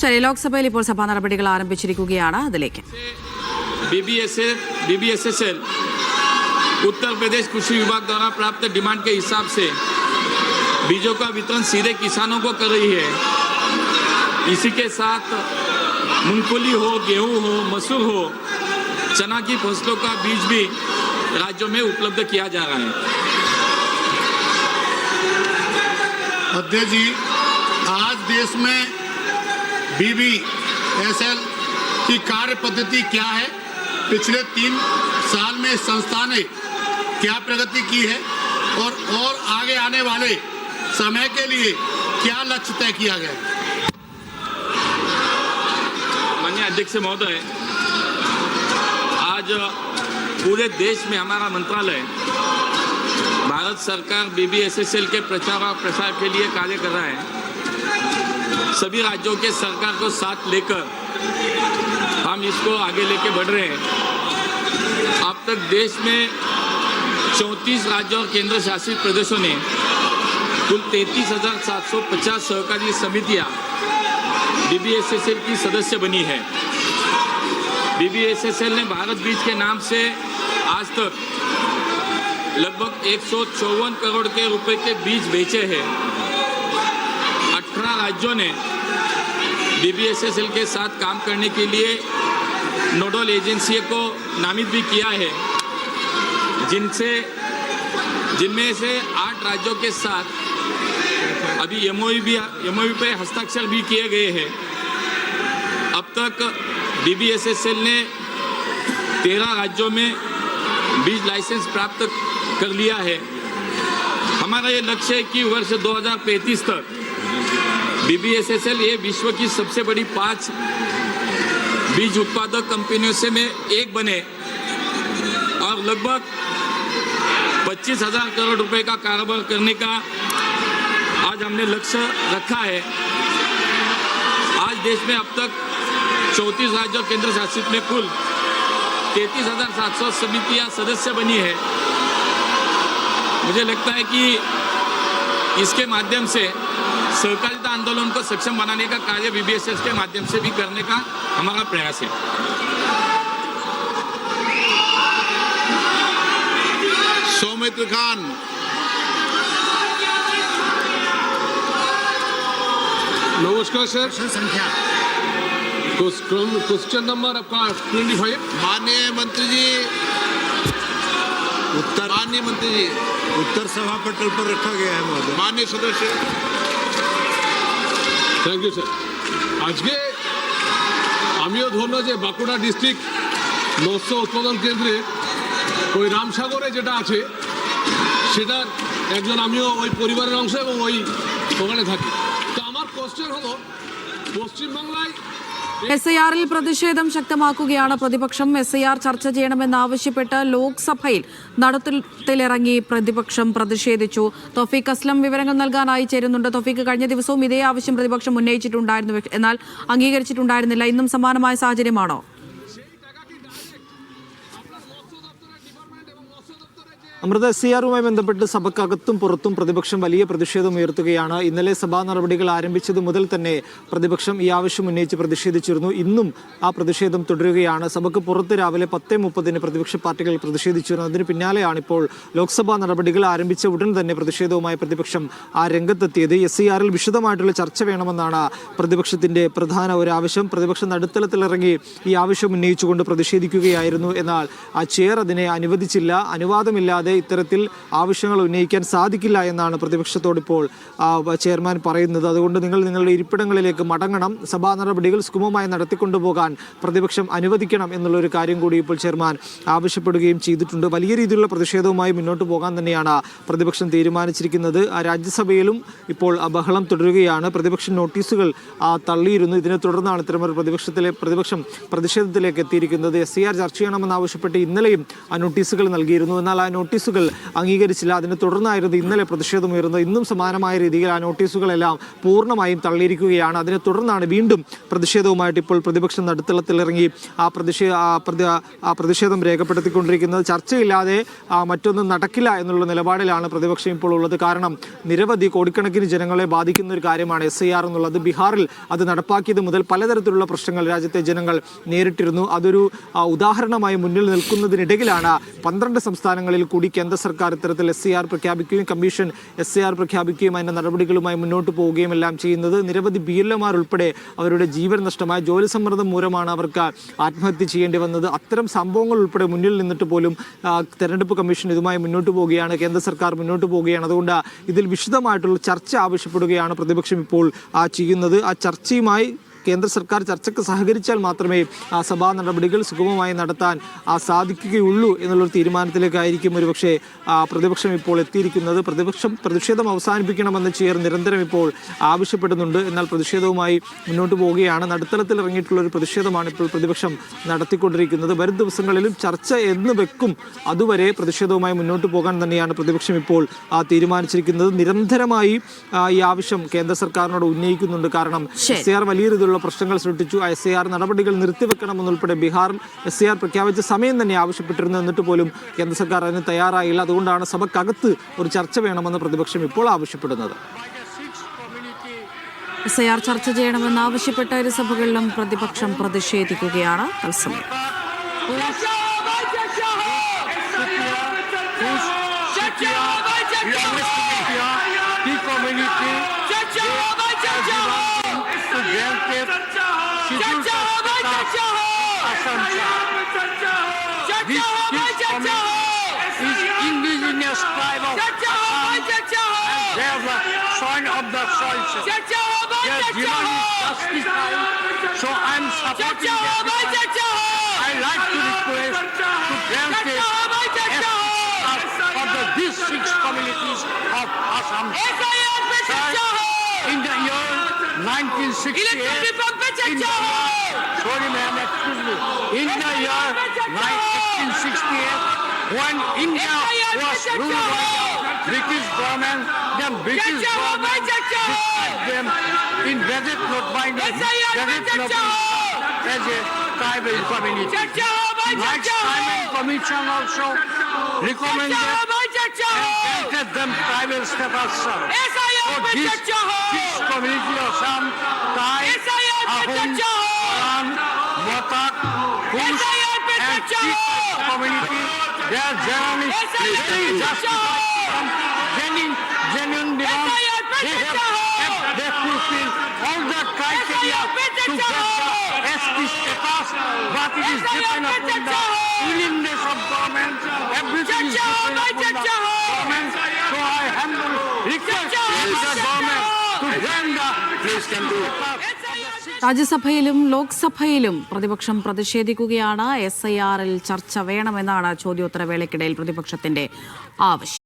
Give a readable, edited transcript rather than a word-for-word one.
ശരി, ലോക്സഭയിൽ ഇപ്പോൾ സഭാ നടപടികൾ ആരംഭിച്ചിരിക്കുകയാണ്. അതിലേക്ക് BBSSL उत्तर प्रदेश कृषि विभाग द्वारा प्राप्त डिमांड के हिसाब से बीजों का वितरण सीधे किसानों को कर रही है। इसी के साथ मूंगफली हो, गेहूं हो, मसूर हो, चना की फसलों का बीज भी राज्यों में उपलब्ध किया जा रहा है। अध्यक्ष जी, आज देश में BBSL की कार्य पद्धति क्या है, पिछले 3 साल में संस्था ने क्या प्रगति की है और आगे आने वाले समय के लिए क्या लक्ष्य तय किया गया है। माननीय अध्यक्ष महोदय, आज पूरे देश में हमारा मंत्रालय भारत सरकार BBSSL के प्रचार और प्रसार के लिए कार्य कर रहा है। सभी राज्यों के सरकार को साथ लेकर हम इसको आगे लेके बढ़ रहे हैं। अब तक देश में 34 राज्यों और केंद्र शासित प्रदेशों ने कुल 33,750 सहकारी समितियां BBSSL की सदस्य बनी है। BBSSL ने भारत बीज के नाम से आज तक लगभग 154 करोड़ के रुपए के बीज बेचे हैं। 18 राज्यों ने BBSSL के साथ काम करने के लिए नोडल एजेंसी को नामित भी किया है, जिनमें से 8 राज्यों के साथ अभी MOU पे हस्ताक्षर भी किए गए हैं। अब तक BBSSL ने 13 राज्यों में बीज लाइसेंस प्राप्त कर लिया है। हमारा ये लक्ष्य है कि वर्ष 2035 तक BBSSL ये विश्व की सबसे बड़ी 5 बीज उत्पादक कंपनियों से में एक बने और लगभग 25,000 करोड़ रुपए का कारोबार करने का आज हमने लक्ष्य रखा है। आज देश में अब तक 34 राज्यों केंद्र शासित में कुल 33,700 समितियां सदस्य बनी है। मुझे लगता है कि इसके माध्यम से सहकारिता आंदोलन को सक्षम बनाने का कार्य BBSSL के माध्यम से भी करने का हमारा प्रयास है। सौमित्र खान। नमस्कार सर। संख्या क्वेश्चन नंबर आपका 25। माननीय मंत्री जी, उत्तर सभा पटल पर रखा गया है महोदय। माननीय सदस्य। Thank you sir. आज के आमियो धरलो जे बाँकुड़ा डिस्ट्रिक्ट मत्स्य उत्पादन केंद्रे ওই রামসাগরে যেটা আছে সেটার একজন আমিও ওই পরিবারের অংশ এবং ওই ওখানে থাকি। তো আমার কোশ্চেন হলো পশ্চিমবাংলায় SIR-ൽ പ്രതിഷേധം ശക്തമാക്കുകയാണ് പ്രതിപക്ഷം. SIR ചർച്ച ചെയ്യണമെന്നാവശ്യപ്പെട്ട് ലോക്സഭയിൽ നടത്തത്തിലിറങ്ങി പ്രതിപക്ഷം പ്രതിഷേധിച്ചു. തൗഫീഖ് അസ്ലം വിവരങ്ങൾ നൽകാനായി ചേരുന്നുണ്ട്. തൗഫീഖ്, കഴിഞ്ഞ ദിവസവും ഇതേ ആവശ്യം പ്രതിപക്ഷം ഉന്നയിച്ചിട്ടുണ്ടായിരുന്നു, എന്നാൽ അംഗീകരിച്ചിട്ടുണ്ടായിരുന്നില്ല. ഇന്നും സമാനമായ സാഹചര്യമാണോ? അമൃത, SIR-വുമായി ബന്ധപ്പെട്ട് സഭക്കകത്തും പുറത്തും പ്രതിപക്ഷം വലിയ പ്രതിഷേധം ഉയർത്തുകയാണ്. ഇന്നലെ സഭാ നടപടികൾ ആരംഭിച്ചത് മുതൽ തന്നെ പ്രതിപക്ഷം ഈ ആവശ്യം ഉന്നയിച്ച് പ്രതിഷേധിച്ചിരുന്നു. ഇന്നും ആ പ്രതിഷേധം തുടരുകയാണ്. സഭയ്ക്ക് പുറത്ത് രാവിലെ 10:30 പ്രതിപക്ഷ പാർട്ടികൾ പ്രതിഷേധിച്ചിരുന്നു. അതിന് പിന്നാലെയാണ് ഇപ്പോൾ ലോക്സഭാ നടപടികൾ ആരംഭിച്ച ഉടൻ തന്നെ പ്രതിഷേധവുമായി പ്രതിപക്ഷം ആ രംഗത്തെത്തിയത്. SIR-ൽ വിശദമായിട്ടുള്ള ചർച്ച വേണമെന്നാണ് പ്രതിപക്ഷത്തിന്റെ പ്രധാന ഒരു ആവശ്യം. പ്രതിപക്ഷം നടുത്തളത്തിലിറങ്ങി ഈ ആവശ്യം ഉന്നയിച്ചുകൊണ്ട് പ്രതിഷേധിക്കുകയായിരുന്നു. എന്നാൽ ആ ചെയർ അതിനെ അനുവദിച്ചില്ല. അനുവാദമില്ലാതെ ഇത്തരത്തിൽ ആവശ്യങ്ങൾ ഉന്നയിക്കാൻ സാധിക്കില്ല എന്നാണ് പ്രതിപക്ഷത്തോടിപ്പോൾ ചെയർമാൻ പറയുന്നത്. അതുകൊണ്ട് നിങ്ങളുടെ ഇരിപ്പിടങ്ങളിലേക്ക് മടങ്ങണം, സഭാ നടപടികൾ സുഗമമായി നടത്തിക്കൊണ്ടുപോകാൻ പ്രതിപക്ഷം അനുവദിക്കണം എന്നുള്ളൊരു കാര്യം കൂടി ഇപ്പോൾ ചെയർമാൻ ആവശ്യപ്പെടുകയും ചെയ്തിട്ടുണ്ട്. വലിയ രീതിയിലുള്ള പ്രതിഷേധവുമായി മുന്നോട്ട് പോകാൻ തന്നെയാണ് പ്രതിപക്ഷം തീരുമാനിച്ചിരിക്കുന്നത്. രാജ്യസഭയിലും ഇപ്പോൾ ബഹളം തുടരുകയാണ്. പ്രതിപക്ഷ നോട്ടീസുകൾ തള്ളിയിരുന്നു. ഇതിനെ തുടർന്നാണ് ഇത്തരമൊരു പ്രതിപക്ഷം പ്രതിഷേധത്തിലേക്ക് എത്തിയിരിക്കുന്നത്. SIR ചർച്ച ചെയ്യണമെന്നാവശ്യപ്പെട്ട് ഇന്നലെയും ആ നോട്ടീസുകൾ നൽകിയിരുന്നു. എന്നാൽ ആ നോട്ടീസ് നോട്ടീസുകൾ അംഗീകരിച്ചില്ല. അതിനെ തുടർന്നായിരുന്നു ഇന്നലെ പ്രതിഷേധമുയർന്നത്. ഇന്നും സമാനമായ രീതിയിൽ ആ നോട്ടീസുകളെല്ലാം പൂർണ്ണമായും തള്ളിയിരിക്കുകയാണ്. അതിനെ തുടർന്നാണ് വീണ്ടും പ്രതിഷേധവുമായിട്ട് ഇപ്പോൾ പ്രതിപക്ഷം നടുത്തളത്തിലിറങ്ങി ആ പ്രതിഷേധം രേഖപ്പെടുത്തിക്കൊണ്ടിരിക്കുന്നത്. ചർച്ചയില്ലാതെ മറ്റൊന്നും നടക്കില്ല എന്നുള്ള നിലപാടിലാണ് പ്രതിപക്ഷം ഇപ്പോൾ ഉള്ളത്. കാരണം നിരവധി കോടിക്കണക്കിന് ജനങ്ങളെ ബാധിക്കുന്ന ഒരു കാര്യമാണ് SIR എന്നുള്ളത്. ബീഹാറിൽ അത് നടപ്പാക്കിയത് മുതൽ പലതരത്തിലുള്ള പ്രശ്നങ്ങൾ രാജ്യത്തെ ജനങ്ങൾ നേരിട്ടിരുന്നു. അതൊരു ഉദാഹരണമായി മുന്നിൽ നിൽക്കുന്നതിനിടയിലാണ് 12 സംസ്ഥാനങ്ങളിൽ കൂടി കേന്ദ്ര സർക്കാർ ഇത്തരത്തിൽ SIR പ്രഖ്യാപിക്കുകയും കമ്മീഷൻ SIR പ്രഖ്യാപിക്കുകയും അതിൻ്റെ നടപടികളുമായി മുന്നോട്ട് പോവുകയും എല്ലാം ചെയ്യുന്നത്. നിരവധി BLOമാർ ഉൾപ്പെടെ അവരുടെ ജീവൻ നഷ്ടമായ ജോലി സമ്മർദ്ദം മൂലമാണ് അവർക്ക് ആത്മഹത്യ ചെയ്യേണ്ടി വന്നത്. അത്തരം സംഭവങ്ങൾ ഉൾപ്പെടെ മുന്നിൽ നിന്നിട്ട് പോലും തെരഞ്ഞെടുപ്പ് കമ്മീഷൻ ഇതുമായി മുന്നോട്ട് പോവുകയാണ്, കേന്ദ്ര സർക്കാർ മുന്നോട്ട് പോവുകയാണ്. അതുകൊണ്ട് ഇതിൽ വിശദമായിട്ടുള്ള ചർച്ച ആവശ്യപ്പെടുകയാണ് പ്രതിപക്ഷം ഇപ്പോൾ ചെയ്യുന്നത്. ആ ചർച്ചയുമായി കേന്ദ്ര സർക്കാർ ചർച്ചയ്ക്ക് സഹകരിച്ചാൽ മാത്രമേ ആ സഭാ നടപടികൾ സുഗമമായി നടത്താൻ സാധിക്കുകയുള്ളൂ എന്നുള്ളൊരു തീരുമാനത്തിലേക്കായിരിക്കും ഒരുപക്ഷെ പ്രതിപക്ഷം ഇപ്പോൾ എത്തിയിരിക്കുന്നത്. പ്രതിഷേധം അവസാനിപ്പിക്കണമെന്ന് നിരന്തരം ഇപ്പോൾ ആവശ്യപ്പെടുന്നുണ്ട്. എന്നാൽ പ്രതിഷേധവുമായി മുന്നോട്ട് പോവുകയാണ്. നടുത്തളത്തിൽ ഇറങ്ങിയിട്ടുള്ളൊരു പ്രതിഷേധമാണ് ഇപ്പോൾ പ്രതിപക്ഷം നടത്തിക്കൊണ്ടിരിക്കുന്നത്. വരും ദിവസങ്ങളിലും ചർച്ച എന്ന് വെക്കും അതുവരെ പ്രതിഷേധവുമായി മുന്നോട്ട് പോകാൻ തന്നെയാണ് പ്രതിപക്ഷം ഇപ്പോൾ തീരുമാനിച്ചിരിക്കുന്നത്. നിരന്തരമായി ഈ ആവശ്യം കേന്ദ്ര സർക്കാരിനോട് ഉന്നയിക്കുന്നുണ്ട്. കാരണം SIR വലിയ രീതിയിലുള്ള പ്രശ്നങ്ങൾ സൃഷ്ടിച്ചു. SIR നടപടികൾ നിർത്തിവെക്കണമെന്നുൾപ്പെടെ ബീഹാറിൽ SIR പ്രഖ്യാപിച്ച സമയം തന്നെ ആവശ്യപ്പെട്ടിരുന്നു. എന്നിട്ട് പോലും കേന്ദ്ര സർക്കാർ അതിന് തയ്യാറായില്ല. അതുകൊണ്ടാണ് സഭക്കകത്ത് ഒരു ചർച്ച വേണമെന്ന് പ്രതിപക്ഷം ഇപ്പോൾ ആവശ്യപ്പെടുന്നത്. SIR ചർച്ച ചെയ്യണമെന്നാവശ്യപ്പെട്ട ഇരു സഭകളിലും പ്രതിപക്ഷം പ്രതിഷേധിക്കുകയാണ്. തത്സമയം indigenous tribe of Assam. They are the soil of the soil. Their demand is justified. So I am supporting them. I like to request to grant these 6 communities of Assam. In the year 1968, sorry ma'am, excuse me. In the year 1868, when India was ruled by the British government, the British government described them in Gazette Note binding as a tribal community. Like Simon Commission also recommended and granted them tribal status. So this community of Assam, Thai, Ahom, Karan, Motak, Kush and Sikh community, their journey is justified genuine demands. They fulfill all the criteria to get the ST status, but it is dependent upon the willingness of government. Everything is dependent upon the government. So I humbly request the government to grant the please can do it. രാജ്യസഭയിലും ലോക്സഭയിലും പ്രതിപക്ഷം പ്രതിഷേധിക്കുകയാണ്. SIRൽ ചർച്ച വേണമെന്നാണ് ചോദ്യോത്തരവേളയ്ക്കിടയിൽ പ്രതിപക്ഷത്തിന്റെ ആവശ്യം.